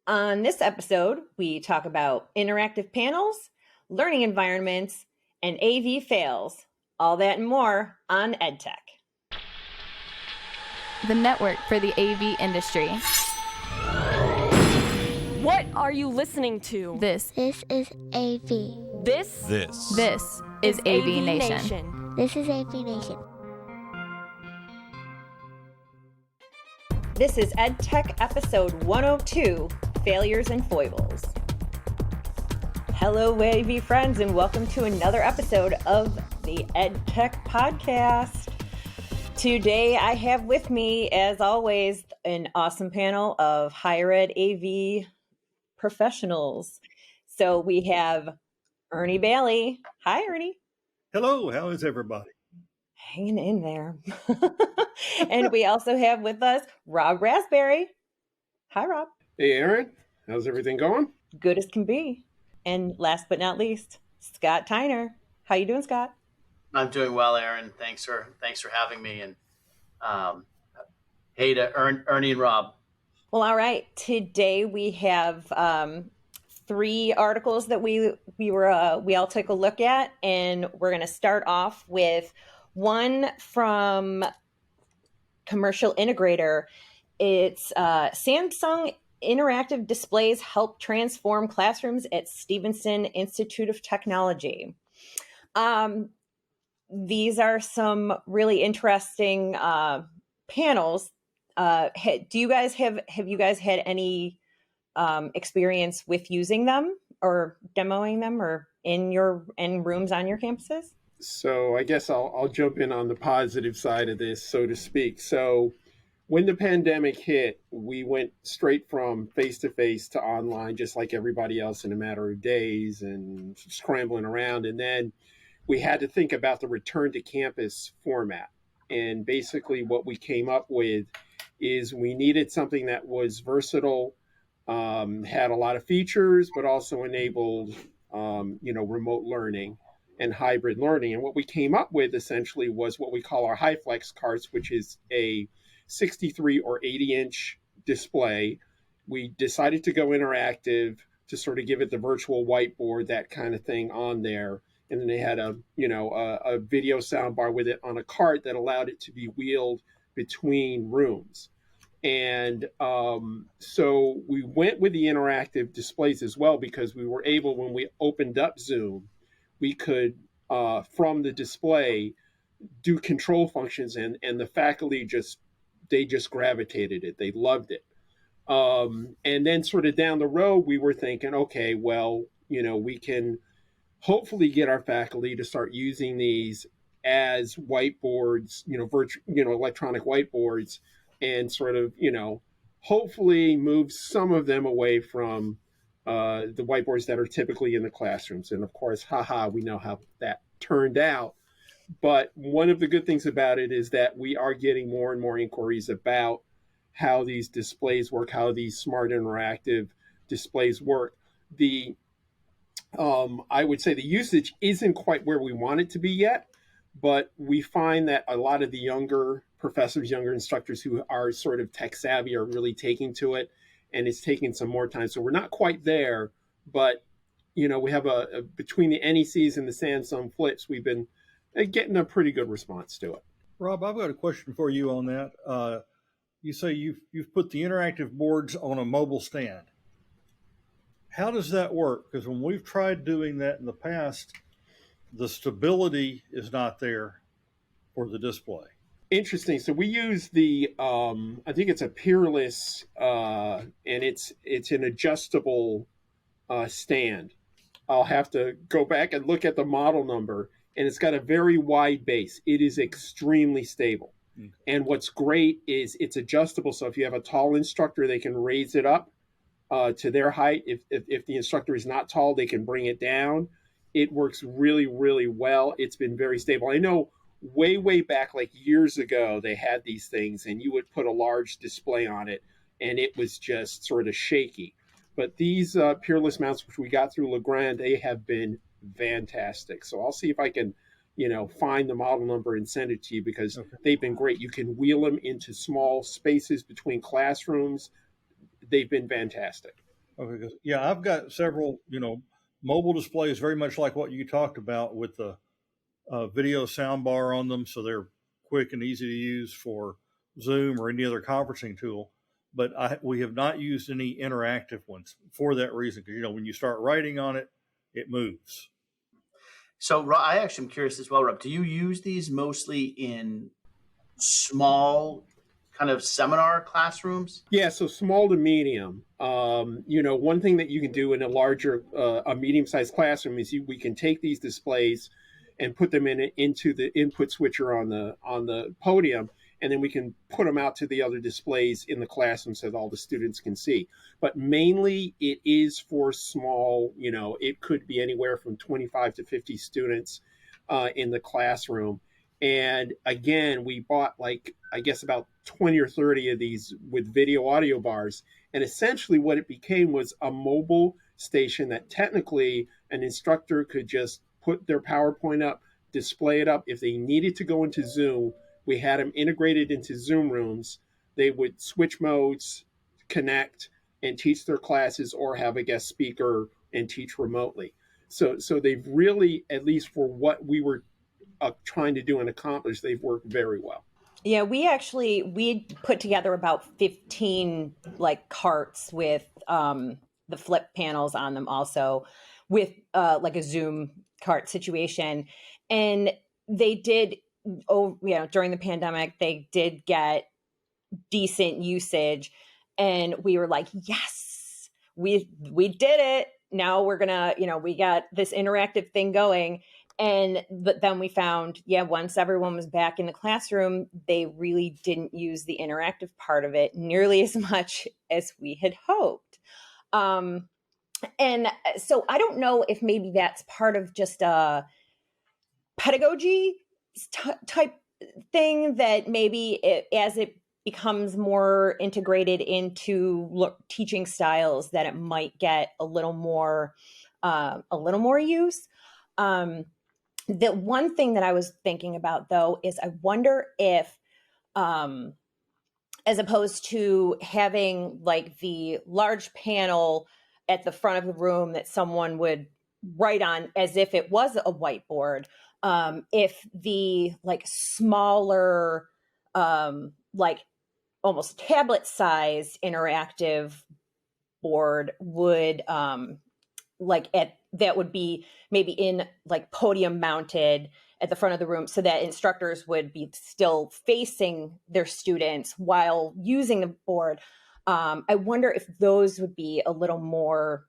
On this episode, we talk about interactive panels, learning environments, and AV fails. All that and more on EDTech. The network for the AV industry. What are you listening to? This is AV. This is AVNation. This is AVNation. This is EdTech episode 102, Failures and Foibles. Hello, AV friends, and welcome to another episode of the EdTech podcast. Today, I have with me, as always, an awesome panel of higher ed AV professionals. So we have Ernie Baily. Hi, Ernie. Hello, how is everybody? Hanging in there. And we also have with us Rob Rasberry. Hi, Rob. Hey, Aaron. How's everything going? Good as can be. And last but not least, Scott Tiner. How you doing, Scott? I'm doing well, Aaron. Thanks for having me. And hey to Ernie and Rob. Well, all right. Today we have three articles that we all took a look at, and we're going to start off with one from Commercial Integrator. It's Samsung Interactive Displays Help Transform Classrooms at Stevenson Institute of Technology. These are some really interesting panels. Have you guys had any experience with using them or demoing them or in rooms on your campuses? So I guess I'll jump in on the positive side of this, so to speak. So when the pandemic hit, we went straight from face-to-face to online, just like everybody else, in a matter of days and scrambling around. And then we had to think about the return to campus format. And basically what we came up with is we needed something that was versatile, had a lot of features, but also enabled, remote learning and hybrid learning. And what we came up with essentially was what we call our HiFlex carts, which is a 63 or 80-inch display. We decided to go interactive to sort of give it the virtual whiteboard, that kind of thing on there. And then they had a video soundbar with it on a cart that allowed it to be wheeled between rooms. And so we went with the interactive displays as well, because we were able, when we opened up Zoom, we could, from the display, do control functions, and the faculty just gravitated it. They loved it. And then sort of down the road, we were thinking, okay, well, we can hopefully get our faculty to start using these as whiteboards, electronic whiteboards, and sort of, hopefully move some of them away from the whiteboards that are typically in the classrooms. And of course, we know how that turned out. But one of the good things about it is that we are getting more and more inquiries about how these displays work, how these smart interactive displays work. I would say the usage isn't quite where we want it to be yet, but we find that a lot of the younger professors, younger instructors who are sort of tech savvy are really taking to it, and it's taking some more time. So we're not quite there, but we have between the NECs and the Samsung Flips, we've been getting a pretty good response to it. Rob, I've got a question for you on that. You say you've put the interactive boards on a mobile stand. How does that work? Because when we've tried doing that in the past, the stability is not there for the display. Interesting. So we use the, I think it's a Peerless, and it's an adjustable stand. I'll have to go back and look at the model number, and it's got a very wide base. It is extremely stable. Okay. And what's great is it's adjustable. So if you have a tall instructor, they can raise it up to their height. If the instructor is not tall, they can bring it down. It works really, really well. It's been very stable. I know way back, like years ago, they had these things, and you would put a large display on it, and it was just sort of shaky. But these Peerless mounts, which we got through Legrand, they have been fantastic. So I'll see if I can, find the model number and send it to you, because they've been great. You can wheel them into small spaces between classrooms. They've been fantastic. Okay, yeah, I've got several, mobile displays very much like what you talked about with the video sound bar on them, so they're quick and easy to use for Zoom or any other conferencing tool. But we have not used any interactive ones for that reason, because when you start writing on it, it moves. So I actually am curious as well, Rob. Do you use these mostly in small kind of seminar classrooms? Yeah, so small to medium. One thing that you can do in a larger, a medium-sized classroom is we can take these displays and put them into the input switcher on the podium, and then we can put them out to the other displays in the classroom so that all the students can see. But mainly, it is for small. It could be anywhere from 25 to 50 students in the classroom. And again, we bought about 20 or 30 of these with video audio bars. And essentially what it became was a mobile station that technically an instructor could just put their PowerPoint up, display it up. If they needed to go into Zoom, we had them integrated into Zoom rooms. They would switch modes, connect, and teach their classes, or have a guest speaker and teach remotely. So they've really, at least for what we were trying to do and accomplish, they've worked very well. Yeah, we put together about 15 carts with the flip panels on them, also with a Zoom cart situation. And they did, during the pandemic, they did get decent usage, and we were like, yes, we did it. Now we're gonna, we got this interactive thing going. But then we found, once everyone was back in the classroom, they really didn't use the interactive part of it nearly as much as we had hoped. And so I don't know if maybe that's part of just a pedagogy type thing, that maybe as it becomes more integrated into teaching styles, that it might get a little more use. The one thing that I was thinking about, though, is I wonder if, as opposed to having the large panel at the front of the room that someone would write on as if it was a whiteboard, if the smaller, almost tablet size interactive board would, that would be maybe in podium mounted at the front of the room, so that instructors would be still facing their students while using the board. I wonder if those would be a little more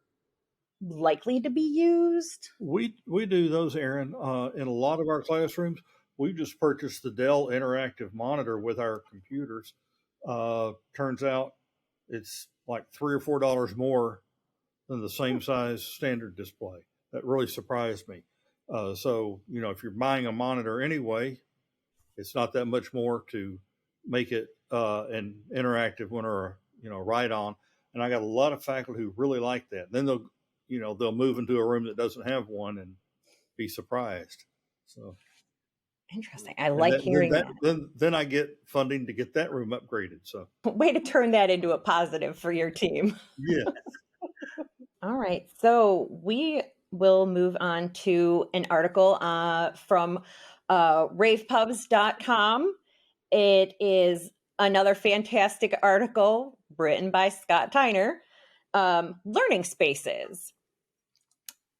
likely to be used. We do those, Aaron, in a lot of our classrooms. We just purchased the Dell interactive monitor with our computers. Turns out it's like $3 or $4 more than the same size standard display. That really surprised me. So, if you're buying a monitor anyway, it's not that much more to make it an interactive one or a write-on. And I got a lot of faculty who really like that. Then they'll move into a room that doesn't have one and be surprised. So interesting. I like hearing that. Then I get funding to get that room upgraded. So way to turn that into a positive for your team. Yeah. All right. So we will move on to an article from ravepubs.com. It is another fantastic article written by Scott Tiner, learning spaces.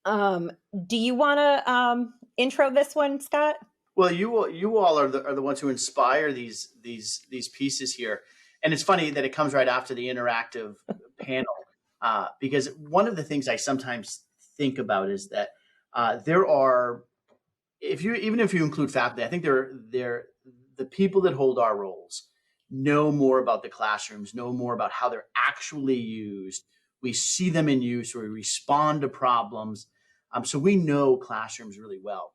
Do you want to intro this one, Scott? Well, you all are the ones who inspire these pieces here, and it's funny that it comes right after the interactive panel, because one of the things I sometimes think about is that there are, even if you include faculty, I think they're the people that hold our roles know more about the classrooms, know more about how they're actually used. We see them in use, or we respond to problems, so we know classrooms really well.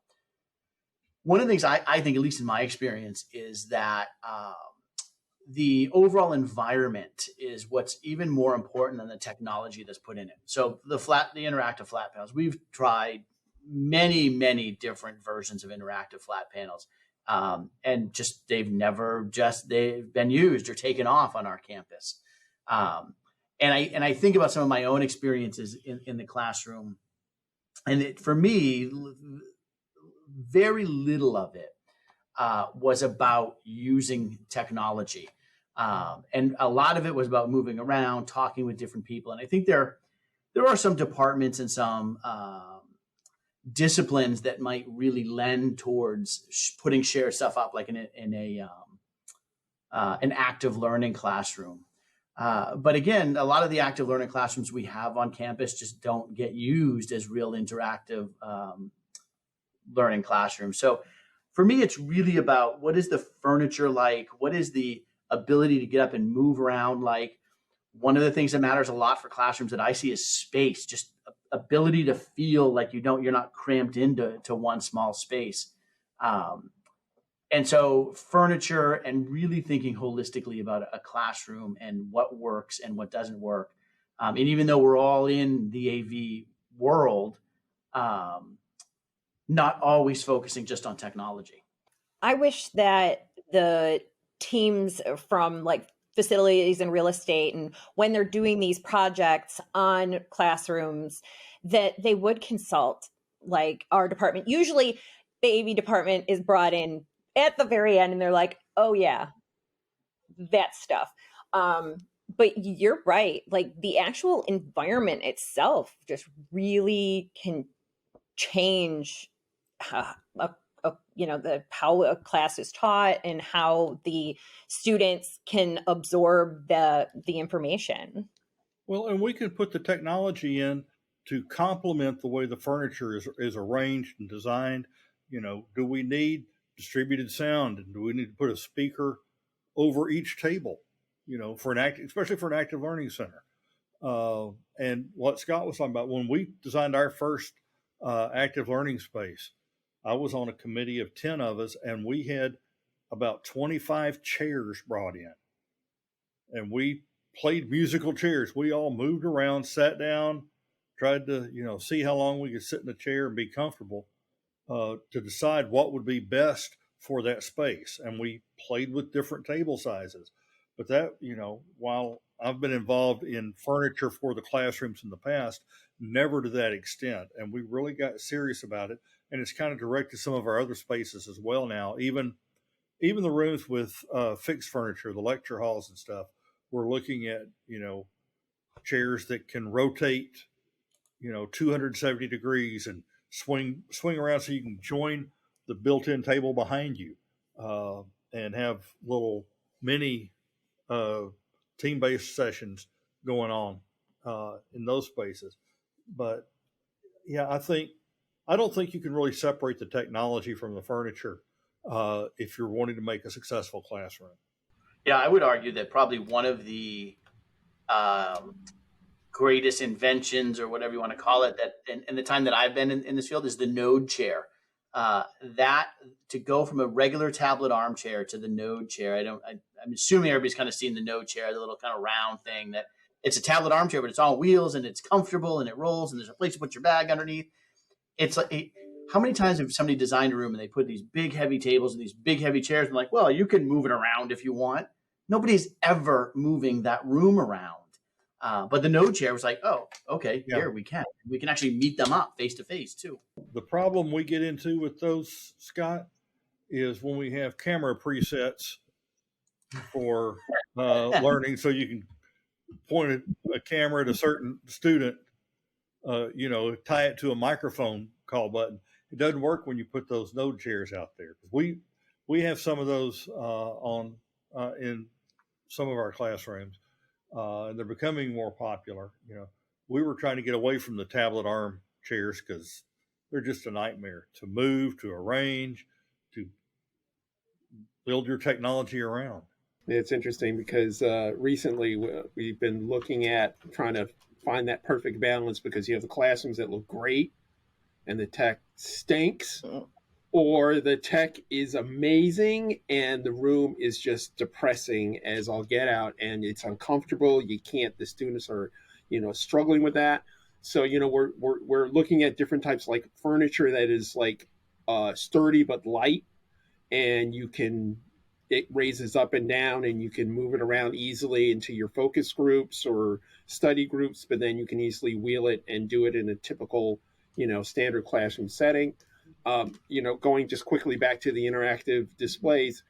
One of the things I think, at least in my experience, is that the overall environment is what's even more important than the technology that's put in it. So the interactive flat panels, we've tried many different versions of interactive flat panels, and they've been used or taken off on our campus. I think about some of my own experiences in the classroom, and for me, very little of it was about using technology. And a lot of it was about moving around, talking with different people. And I think there are some departments and some disciplines that might really lend towards putting shared stuff up, like in an active learning classroom. But again, a lot of the active learning classrooms we have on campus just don't get used as real interactive learning classrooms. So for me, it's really about what is the furniture like? What is the ability to get up and move around like? One of the things that matters a lot for classrooms that I see is space, just ability to feel like you're not cramped into one small space. And so furniture and really thinking holistically about a classroom and what works and what doesn't work. And even though we're all in the AV world, not always focusing just on technology. I wish that the teams from like facilities and real estate, and when they're doing these projects on classrooms, that they would consult like our department. Usually the AV department is brought in at the very end and they're like, oh yeah, that stuff. But you're right. Like the actual environment itself just really can change how a class is taught and how the students can absorb the information. Well, and we can put the technology in to complement the way the furniture is arranged and designed. Do we need distributed sound, and do we need to put a speaker over each table? Especially for an active learning center. And what Scott was talking about, when we designed our first active learning space, I was on a committee of 10 of us, and we had about 25 chairs brought in. And we played musical chairs. We all moved around, sat down, tried to, see how long we could sit in a chair and be comfortable to decide what would be best for that space. And we played with different table sizes. But that, while I've been involved in furniture for the classrooms in the past, never to that extent. And we really got serious about it. And it's kind of directed some of our other spaces as well now. Even the rooms with fixed furniture, the lecture halls and stuff, we're looking at, chairs that can rotate, 270 degrees and swing around so you can join the built-in table behind you and have little mini team-based sessions going on in those spaces. But yeah, I don't think you can really separate the technology from the furniture if you're wanting to make a successful classroom. Yeah, I would argue that probably one of the greatest inventions, or whatever you want to call it, that in the time that I've been in this field, is the node chair. That to go from a regular tablet armchair to the node chair. I'm assuming everybody's kind of seen the node chair, the little kind of round thing that it's a tablet armchair, but it's on wheels and it's comfortable and it rolls and there's a place to put your bag underneath. It's like, how many times have somebody designed a room and they put these big heavy tables and these big heavy chairs and like, well, you can move it around if you want. Nobody's ever moving that room around. But the node chair was like, oh, okay, yeah. Here we can actually meet them up face to face too. The problem we get into with those, Scott, is when we have camera presets for learning, so you can point a camera at a certain student, tie it to a microphone call button. It doesn't work when you put those node chairs out there. We have some of those in some of our classrooms. And they're becoming more popular. We were trying to get away from the tablet arm chairs because they're just a nightmare to move, to arrange, to build your technology around. It's interesting because recently we've been looking at trying to find that perfect balance, because you have the classrooms that look great and the tech stinks, or the tech is amazing and the room is just depressing as all get out and it's uncomfortable. The students are, struggling with that. So, we're looking at different types, like furniture that is like sturdy but light, and you can it raises up and down, and you can move it around easily into your focus groups or study groups, but then you can easily wheel it and do it in a typical, standard classroom setting. Going just quickly back to the interactive displays,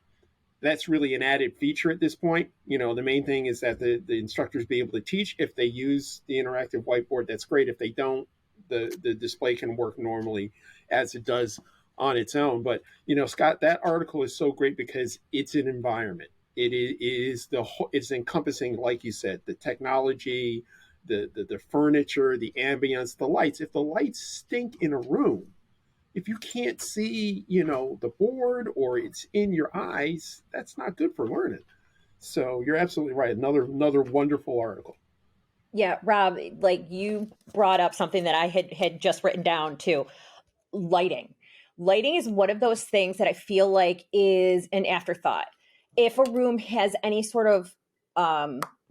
that's really an added feature at this point. The main thing is that the instructors be able to teach. If they use the interactive whiteboard, that's great. If they don't, the display can work normally as it does on its own. But, Scott, that article is so great because it's an environment. It's encompassing, like you said, the technology, the furniture, the ambience, the lights. If the lights stink in a room, if you can't see, the board or it's in your eyes, that's not good for learning. So you're absolutely right. Another wonderful article. Yeah, Rob, like you brought up something that I had just written down too. Lighting. Lighting is one of those things that I feel like is an afterthought. If a room has any sort of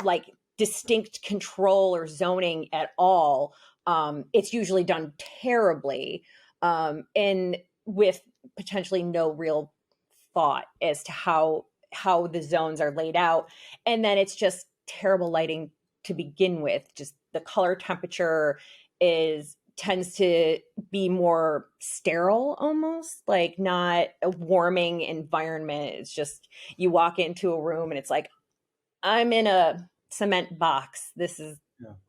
like distinct control or zoning at all, it's usually done terribly, and with potentially no real thought as to how the zones are laid out. And then it's just terrible lighting to begin with. Just the color temperature tends to be more sterile, almost like not a warming environment. It's just, you walk into a room and it's like, I'm in a cement box. This is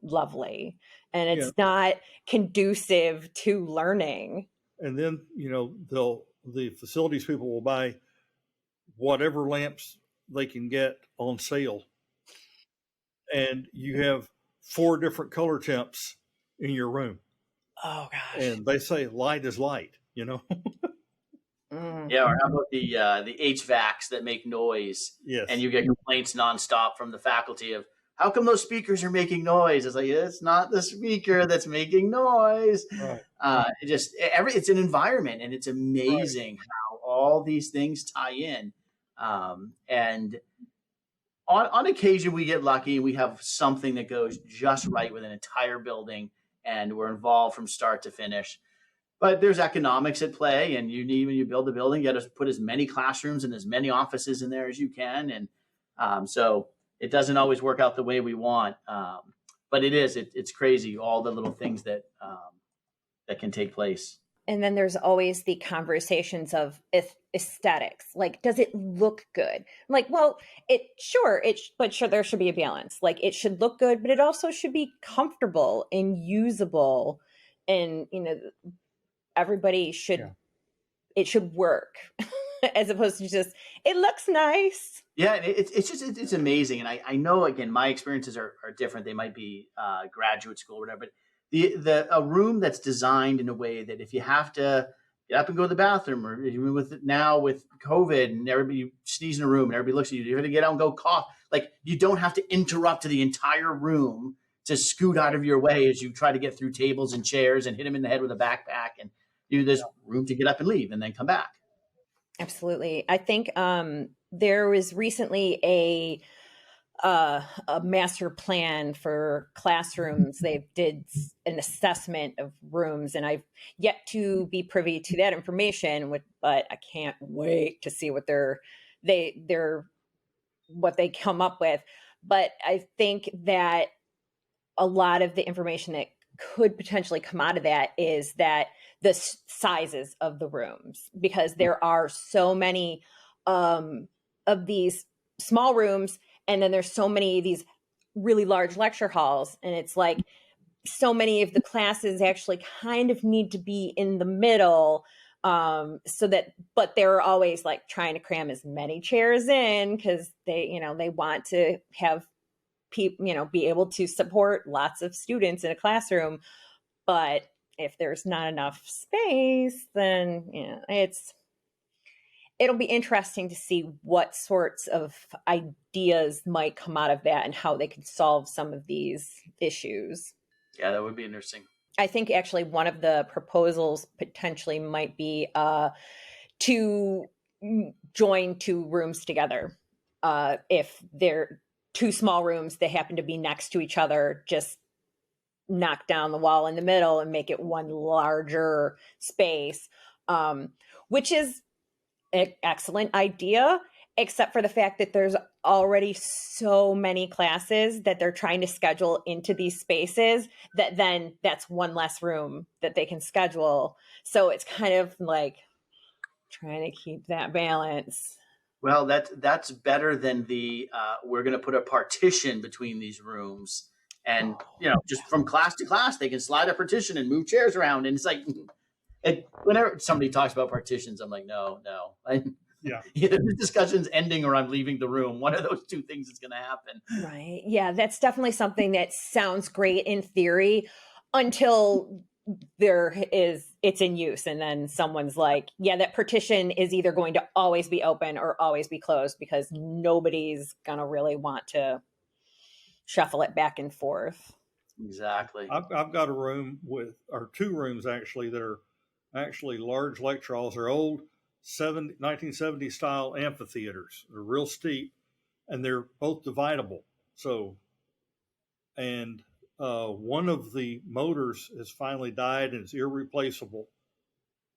lovely. And it's not conducive to learning. And then, the facilities people will buy whatever lamps they can get on sale. And you have 4 different color temps in your room. Oh gosh. And they say light is light, Yeah, or how about the HVACs that make noise? Yes. And you get complaints nonstop from the faculty of, how come those speakers are making noise? It's like, it's not the speaker that's making noise. Right. It's an environment, and it's amazing how all these things tie in. And on occasion we get lucky. We have something that goes just right with an entire building, and we're involved from start to finish. But there's economics at play, and when you build a building, you got to put as many classrooms and as many offices in there as you can. And so it doesn't always work out the way we want. But it's crazy, all the little things that can take place. And then there's always the conversations of aesthetics. Like, does it look good? I'm like, well, but there should be a balance. Like, it should look good, but it also should be comfortable and usable. And, everybody it should work as opposed to just, it looks nice. Yeah, it's amazing. And I know, again, my experiences are different. They might be graduate school or whatever, but a room that's designed in a way that if you have to get up and go to the bathroom, or even with COVID and everybody sneezes in a room and everybody looks at you, you have to get out and go cough. Like, you don't have to interrupt the entire room to scoot out of your way as you try to get through tables and chairs and hit them in the head with a backpack, and there's room to get up and leave and then come back. Absolutely. I think there was recently a master plan for classrooms. They did an assessment of rooms, and I've yet to be privy to that information. But I can't wait to see what what they come up with. But I think that a lot of the information that could potentially come out of that is that the sizes of the rooms, because there are so many of these small rooms, and then there's so many of these really large lecture halls, and it's like so many of the classes actually kind of need to be in the middle, but they're always like trying to cram as many chairs in because they want to have people, be able to support lots of students in a classroom. But if there's not enough space, then it'll be interesting to see what sorts of ideas might come out of that and how they could solve some of these issues. Yeah, that would be interesting. I think actually one of the proposals potentially might be to join 2 rooms together. If they're 2 small rooms, they happen to be next to each other, just knock down the wall in the middle and make it one larger space, which is an excellent idea. except for the fact that there's already so many classes that they're trying to schedule into these spaces that then that's one less room that they can schedule. So it's kind of like trying to keep that balance. Well, that's better than the we're going to put a partition between these rooms, and just from class to class they can slide a partition and move chairs around, and it's like whenever somebody talks about partitions, I'm like, no, either the discussion's ending or I'm leaving the room. One of those two things is going to happen. Right. Yeah, that's definitely something that sounds great in theory until it's in use, and then someone's like, yeah, that partition is either going to always be open or always be closed, because nobody's gonna really want to shuffle it back and forth. Exactly. I've got a room or two rooms actually that are actually large lecture halls. They're old 1970 style amphitheaters. They're real steep, and they're both dividable. So, and one of the motors has finally died and it's irreplaceable.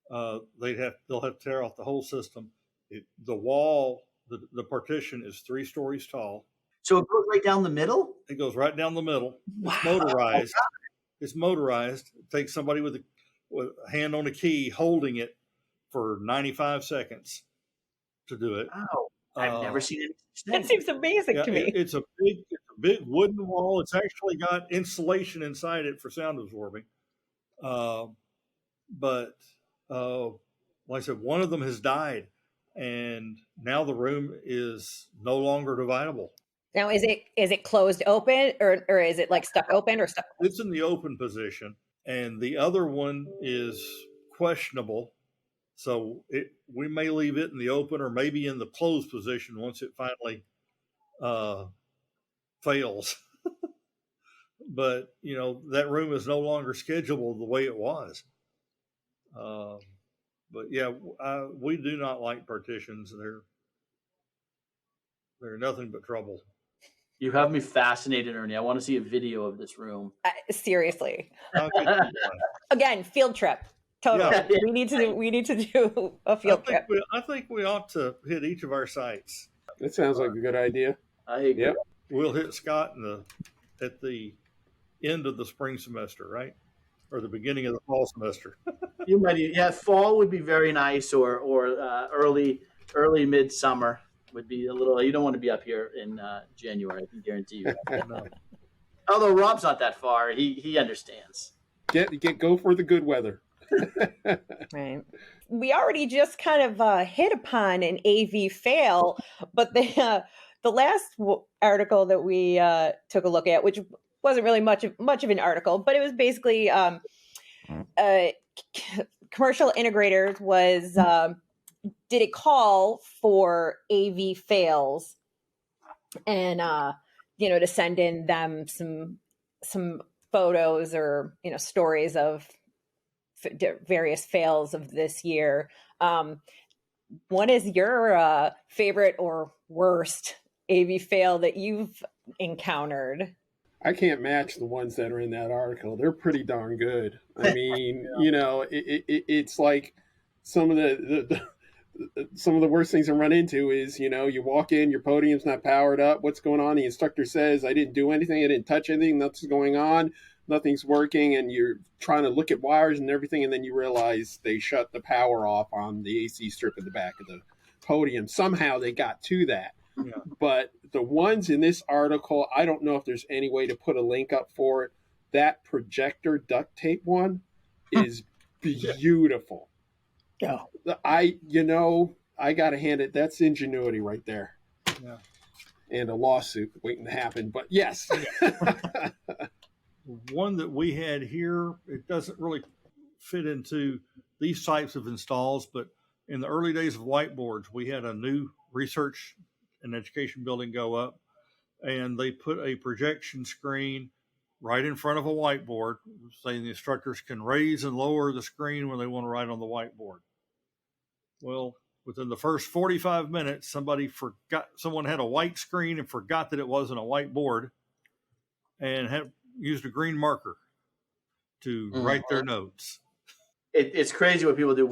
They'll have to tear off the whole system. The wall, the partition is 3 stories tall. So it goes right down the middle? It goes right down the middle. Wow. It's motorized. It's motorized. It takes somebody with a hand on a key holding it for 95 seconds to do it. Wow. I've never seen it. That seems amazing to me. It's a big wooden wall. It's actually got insulation inside it for sound absorbing. But like I said, one of them has died, and now the room is no longer dividable. Now, is it closed open, or is it like stuck open or stuck? It's in the open position, and the other one is questionable. So we may leave it in the open or maybe in the closed position once it finally fails. But, that room is no longer schedulable the way it was. But yeah, we do not like partitions. They're nothing but trouble. You have me fascinated, Ernie. I want to see a video of this room. Seriously. Again, field trip. Totally. Yeah. We need to do a field trip. I think we ought to hit each of our sites. That sounds like a good idea. I agree. Yep. We'll hit Scott at the end of the spring semester, right? Or the beginning of the fall semester. You might, fall would be very nice, or early midsummer would be a little. You don't want to be up here in January. I can guarantee you. No. Although Rob's not that far, he understands. Go for the good weather. Right. We already just kind of hit upon an AV fail, but the last article that we took a look at, which wasn't really much of an article, but it was basically commercial integrators did a call for AV fails, and to send in them some photos or stories of various fails of this year. What is your favorite or worst AV fail that you've encountered? I can't match the ones that are in that article. They're pretty darn good. I mean, it's like some of the worst things I run into is, you walk in, your podium's not powered up. What's going on? The instructor says, I didn't do anything. I didn't touch anything. Nothing's going on. Nothing's working. And you're trying to look at wires and everything. And then you realize they shut the power off on the AC strip at the back of the podium. Somehow they got to that. Yeah. But the ones in this article, I don't know if there's any way to put a link up for it. That projector duct tape one is beautiful. Yeah. I got to hand it. That's ingenuity right there. Yeah. And a lawsuit waiting to happen. But yes. One that we had here, it doesn't really fit into these types of installs, but in the early days of whiteboards, we had a new research and education building go up, and they put a projection screen right in front of a whiteboard, saying the instructors can raise and lower the screen when they want to write on the whiteboard. Well, within the first 45 minutes, someone had a white screen and forgot that it wasn't a whiteboard, and used a green marker to write their notes. It's crazy what people do.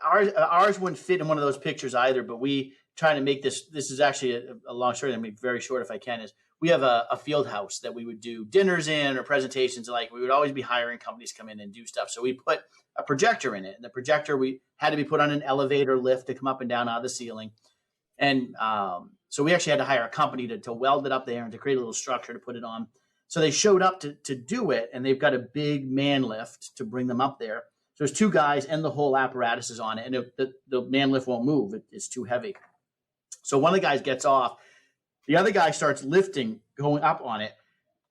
Ours wouldn't fit in one of those pictures either, but we trying to make this is actually a long story. I'm going to make very short if I can. Is we have a field house that we would do dinners in or presentations. Like we would always be hiring companies to come in and do stuff. So we put a projector in it, and the projector we had to be put on an elevator lift to come up and down out of the ceiling. And so we actually had to hire a company to weld it up there and to create a little structure to put it on. So they showed up to do it, and they've got a big man lift to bring them up there. So there's two guys, and the whole apparatus is on it, and the man lift won't move. It's too heavy. So one of the guys gets off. The other guy starts lifting, going up on it.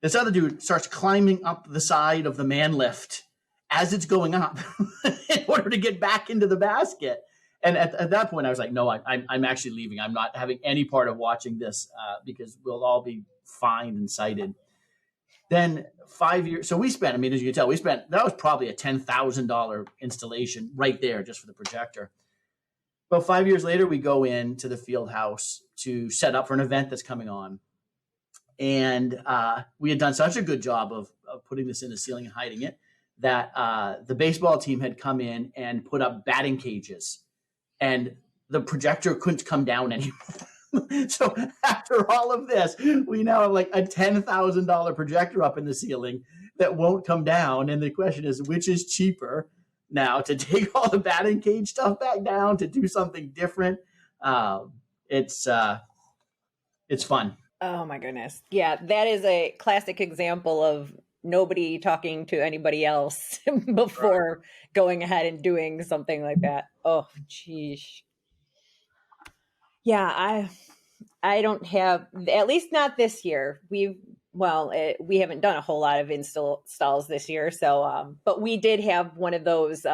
This other dude starts climbing up the side of the man lift as it's going up in order to get back into the basket. And at that point, I was like, no, I'm actually leaving. I'm not having any part of watching this because we'll all be fined and cited. Then 5 years. So we spent, as you can tell, that was probably a $10,000 installation right there just for the projector. About 5 years later, we go into the field house to set up for an event that's coming on. And we had done such a good job of putting this in the ceiling and hiding it that the baseball team had come in and put up batting cages. And the projector couldn't come down anymore. So after all of this, we now have like a $10,000 projector up in the ceiling that won't come down. And the question is, which is cheaper now, to take all the batting cage stuff back down, to do something different? It's fun. Oh my goodness. Yeah, that is a classic example of nobody talking to anybody else before going ahead and doing something like that. Oh, geez. Yeah, I don't have, at least not this year. We haven't done a whole lot of installs this year. So, but we did have one of those,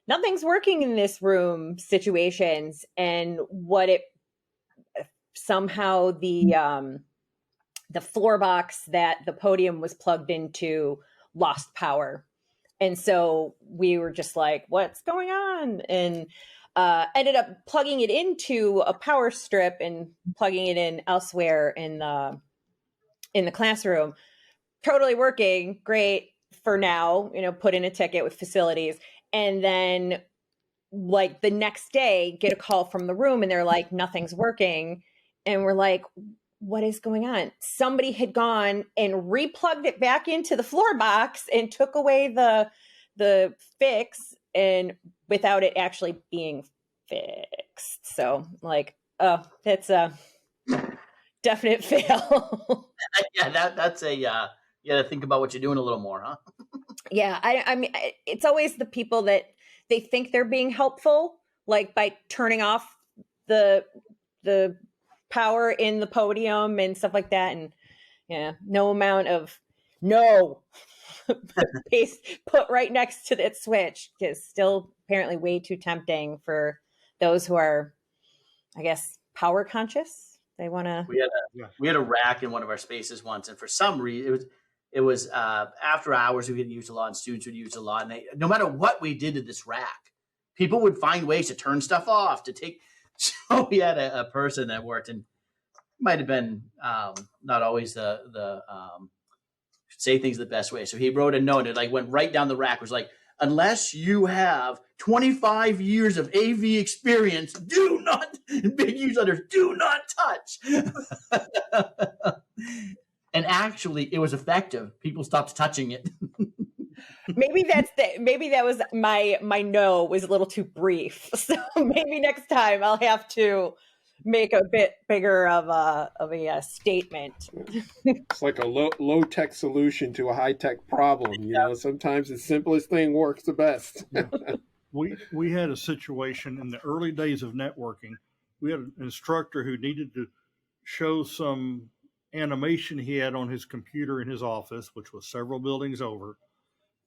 nothing's working in this room situations. And somehow the floor box that the podium was plugged into lost power. And so we were just like, what's going on? And ended up plugging it into a power strip and plugging it in elsewhere in the classroom. Totally working great for now, put in a ticket with facilities. And then like the next day get a call from the room and they're like, nothing's working. And we're like, what is going on? Somebody had gone and replugged it back into the floor box and took away the fix, and without it actually being fixed. So like, oh, that's a definite fail. Yeah, that's a you got to think about what you're doing a little more, huh? Yeah, I mean, it's always the people that they think they're being helpful, like by turning off the power in the podium and stuff like that. And yeah, paste put right next to that switch is still apparently way too tempting for those who are, I guess, power conscious. They want to. We had a rack in one of our spaces once, and for some reason it was after hours we would use a lot, and students would use a lot, and no matter what we did to this rack, people would find ways to turn stuff off to take. So we had a person that worked, and might have been not always the say things the best way. So he wrote a note, and went right down the rack. It was like, unless you have 25 years of AV experience, do not, big use letters, do not touch. And actually, it was effective. People stopped touching it. Maybe that was my no was a little too brief. So maybe next time I'll have to make a bit bigger of a statement. It's like a low tech solution to a high tech problem. Sometimes the simplest thing works the best. We had a situation in the early days of networking. We had an instructor who needed to show some animation he had on his computer in his office, which was several buildings over.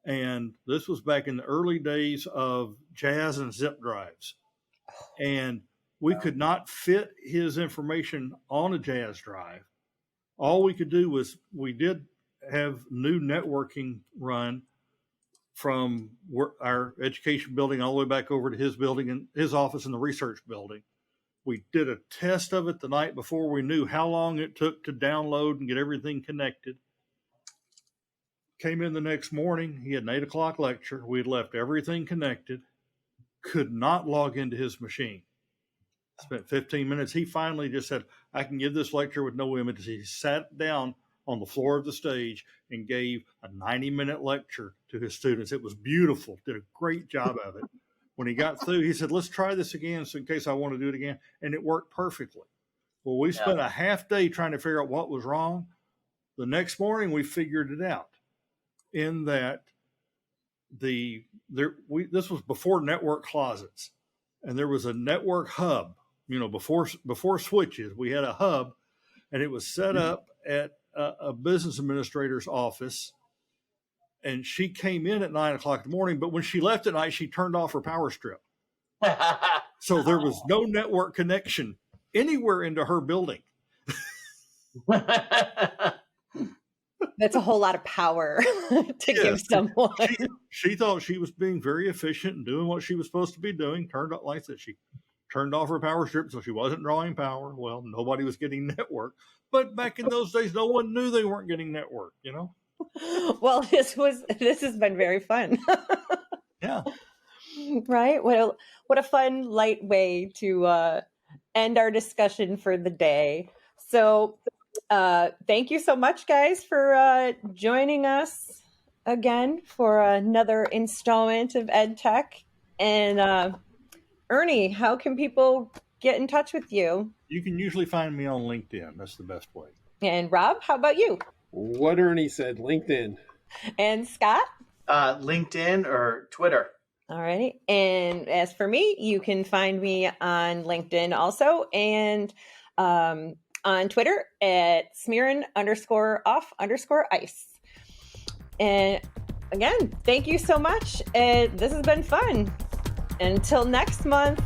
And this was back in the early days of Jazz and zip drives. And we could not fit his information on a Jazz drive. All we could do was we did have new networking run from our education building all the way back over to his building and his office in the research building. We did a test of it the night before. We knew how long it took to download and get everything connected. Came in the next morning. He had an 8 o'clock lecture. We had left everything connected. Could not log into his machine. Spent 15 minutes. He finally just said, I can give this lecture with no images. He sat down on the floor of the stage and gave a 90-minute lecture to his students. It was beautiful. Did a great job of it. When he got through, he said, let's try this again so in case I want to do it again. And it worked perfectly. Well, we spent a half day trying to figure out what was wrong. The next morning, we figured it out in that this was before network closets. And there was a network hub, before switches, we had a hub, and it was set up at a business administrator's office. And she came in at 9:00 in the morning, but when she left at night, she turned off her power strip. So there was no network connection anywhere into her building. That's a whole lot of power to give someone. She thought she was being very efficient and doing what she was supposed to be doing. Like I said, she turned off her power strip, so she wasn't drawing power. Well, nobody was getting network. But back in those days, no one knew they weren't getting network, Well, this has been very fun. Yeah. Right? What a fun, light way to end our discussion for the day. So thank you so much, guys, for joining us again for another installment of EdTech. And Ernie, how can people get in touch with you? You can usually find me on LinkedIn. That's the best way. And Rob, how about you? What Ernie said, LinkedIn. And Scott? LinkedIn or Twitter. All right. And as for me, you can find me on LinkedIn also, and on Twitter at smearin_off_ice. And again, thank you so much. This has been fun. Until next month.